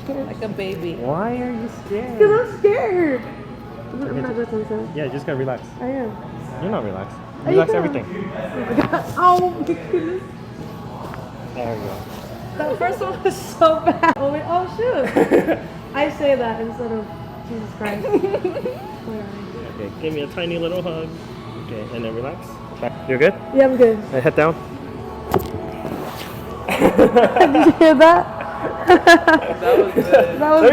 Like a baby. Why are you scared? Because I'm scared. I'm not that sensitive. Yeah, just gotta relax. I am. You're not relaxed. Are Relax you everything. Oh my goodness. There we go. That first one was so bad. Oh, wait. Oh shoot. I say that instead of Jesus Christ. Okay, give me a tiny little hug. Okay, and then relax. You're good? Yeah, I'm good. Head down. Did you hear that? That was good. That was